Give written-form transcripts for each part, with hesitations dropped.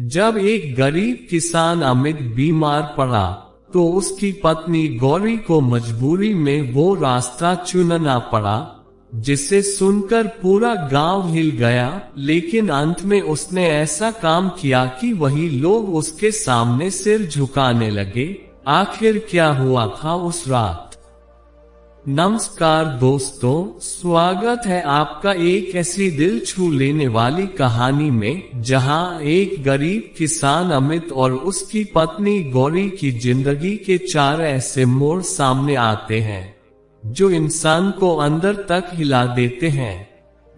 जब एक गरीब किसान अमित बीमार पड़ा तो उसकी पत्नी गौरी को मजबूरी में वो रास्ता चुनना पड़ा, जिसे सुनकर पूरा गांव हिल गया। लेकिन अंत में उसने ऐसा काम किया कि वही लोग उसके सामने सिर झुकाने लगे। आखिर क्या हुआ था उस रात? नमस्कार दोस्तों, स्वागत है आपका एक ऐसी दिल छू लेने वाली कहानी में, जहां एक गरीब किसान अमित और उसकी पत्नी गौरी की जिंदगी के 4 ऐसे मोड़ सामने आते हैं जो इंसान को अंदर तक हिला देते हैं।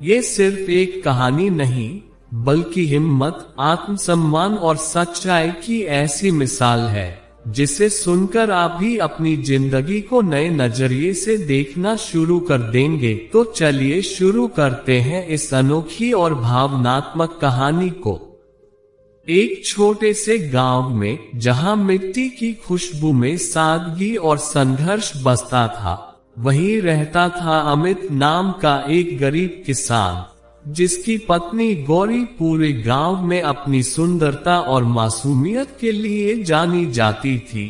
ये सिर्फ एक कहानी नहीं, बल्कि हिम्मत, आत्मसम्मान और सच्चाई की ऐसी मिसाल है जिसे सुनकर आप भी अपनी जिंदगी को नए नजरिए से देखना शुरू कर देंगे। तो चलिए शुरू करते हैं इस अनोखी और भावनात्मक कहानी को। एक छोटे से गांव में, जहां मिट्टी की खुशबू में सादगी और संघर्ष बसता था, वहीं रहता था अमित नाम का एक गरीब किसान, जिसकी पत्नी गौरी पूरे गांव में अपनी सुंदरता और मासूमियत के लिए जानी जाती थी।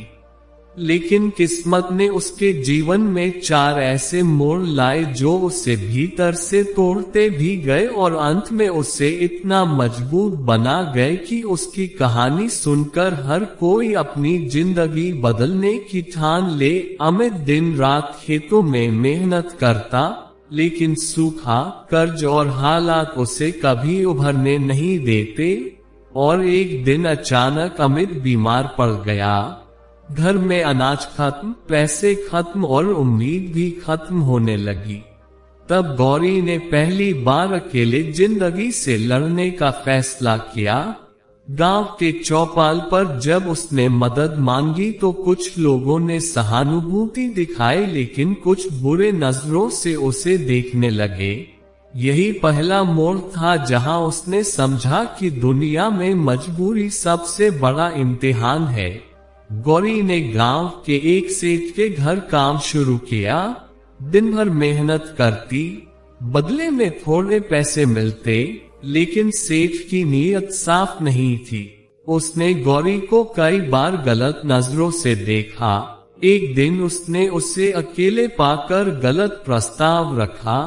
लेकिन किस्मत ने उसके जीवन में 4 ऐसे मोड़ लाए जो उसे भीतर से तोड़ते भी गए और अंत में उसे इतना मजबूत बना गए कि उसकी कहानी सुनकर हर कोई अपनी जिंदगी बदलने की ठान ले। अमित दिन रात खेतों में मेहनत करता, लेकिन सूखा, कर्ज और हालात उसे कभी उभरने नहीं देते। और एक दिन अचानक अमित बीमार पड़ गया। घर में अनाज खत्म, पैसे खत्म और उम्मीद भी खत्म होने लगी। तब गौरी ने पहली बार अकेले जिंदगी से लड़ने का फैसला किया। गांव के चौपाल पर जब उसने मदद मांगी तो कुछ लोगों ने सहानुभूति दिखाई, लेकिन कुछ बुरे नजरों से उसे देखने लगे। यही पहला मोड़ था जहां उसने समझा कि दुनिया में मजबूरी सबसे बड़ा इम्तिहान है। गौरी ने गांव के एक सेठ के घर काम शुरू किया। दिन भर मेहनत करती, बदले में थोड़े पैसे मिलते, लेकिन सेठ की नीयत साफ नहीं थी। उसने गौरी को कई बार गलत नजरों से देखा। एक दिन उसने उसे अकेले पाकर गलत प्रस्ताव रखा।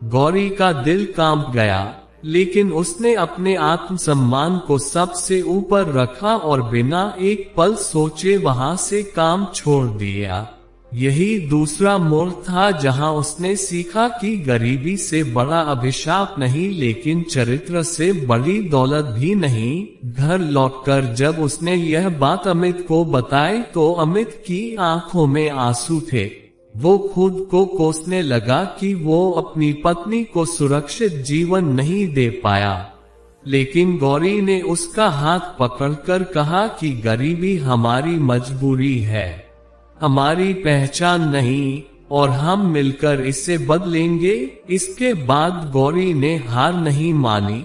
गौरी का दिल कांप गया, लेकिन उसने अपने आत्मसम्मान को सबसे ऊपर रखा और बिना एक पल सोचे वहां से काम छोड़ दिया। यही दूसरा मोड़ था जहां उसने सीखा कि गरीबी से बड़ा अभिशाप नहीं, लेकिन चरित्र से बड़ी दौलत भी नहीं। घर लौटकर जब उसने यह बात अमित को बताई तो अमित की आंखों में आंसू थे। वो खुद को कोसने लगा कि वो अपनी पत्नी को सुरक्षित जीवन नहीं दे पाया। लेकिन गौरी ने उसका हाथ पकड़कर कहा कि गरीबी हमारी मजबूरी है, हमारी पहचान नहीं, और हम मिलकर इसे बदलेंगे। इसके बाद गौरी ने हार नहीं मानी।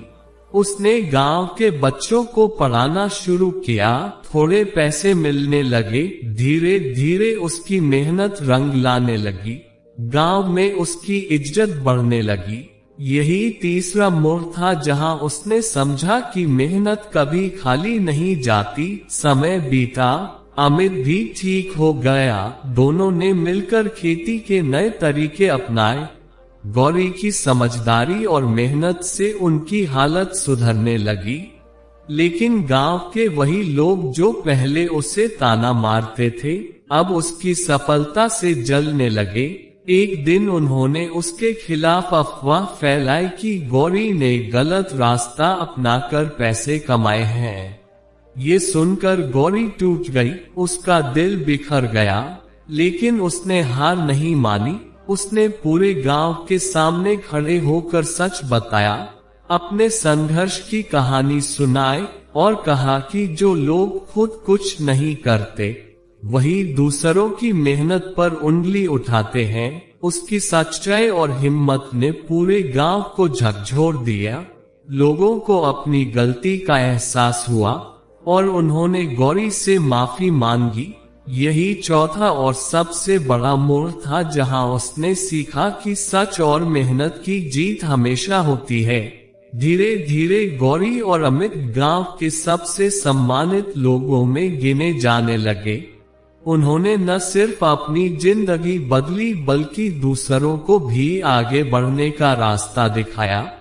उसने गांव के बच्चों को पढ़ाना शुरू किया। थोड़े पैसे मिलने लगे। धीरे धीरे उसकी मेहनत रंग लाने लगी। गांव में उसकी इज्जत बढ़ने लगी। यही तीसरा मोड़ था जहां उसने समझा कि मेहनत कभी खाली नहीं जाती। समय बीता, अमित भी ठीक हो गया। दोनों ने मिलकर खेती के नए तरीके अपनाए। गौरी की समझदारी और मेहनत से उनकी हालत सुधरने लगी। लेकिन गांव के वही लोग जो पहले उसे ताना मारते थे, अब उसकी सफलता से जलने लगे। एक दिन उन्होंने उसके खिलाफ अफवाह फैलाई कि गौरी ने गलत रास्ता अपनाकर पैसे कमाए हैं। ये सुनकर गौरी टूट गई, उसका दिल बिखर गया। लेकिन उसने हार नहीं मानी। उसने पूरे गांव के सामने खड़े होकर सच बताया, अपने संघर्ष की कहानी सुनाई और कहा कि जो लोग खुद कुछ नहीं करते, वही दूसरों की मेहनत पर उंगली उठाते हैं। उसकी सच्चाई और हिम्मत ने पूरे गांव को झकझोर दिया। लोगों को अपनी गलती का एहसास हुआ और उन्होंने गौरी से माफी मांगी। यही चौथा और सबसे बड़ा मोड़ था जहां उसने सीखा कि सच और मेहनत की जीत हमेशा होती है। धीरे धीरे गौरी और अमित गांव के सबसे सम्मानित लोगों में गिने जाने लगे। उन्होंने न सिर्फ अपनी जिंदगी बदली बल्कि दूसरों को भी आगे बढ़ने का रास्ता दिखाया,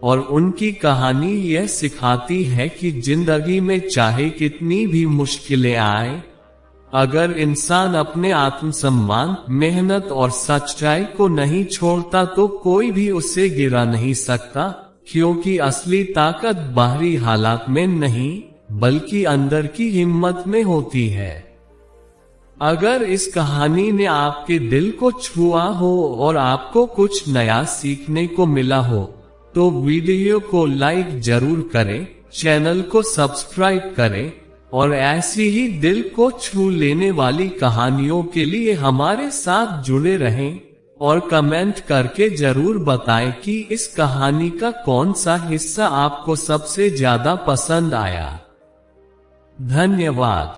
और उनकी कहानी यह सिखाती है कि जिंदगी में चाहे कितनी भी मुश्किलें आए, अगर इंसान अपने आत्मसम्मान, मेहनत और सच्चाई को नहीं छोड़ता तो कोई भी उसे गिरा नहीं सकता, क्योंकि असली ताकत बाहरी हालात में नहीं बल्कि अंदर की हिम्मत में होती है। अगर इस कहानी ने आपके दिल को छुआ हो और आपको कुछ नया सीखने को मिला हो तो वीडियो को लाइक जरूर करें, चैनल को सब्सक्राइब करें और ऐसी ही दिल को छू लेने वाली कहानियों के लिए हमारे साथ जुड़े रहें, और कमेंट करके जरूर बताएं कि इस कहानी का कौन सा हिस्सा आपको सबसे ज्यादा पसंद आया। धन्यवाद।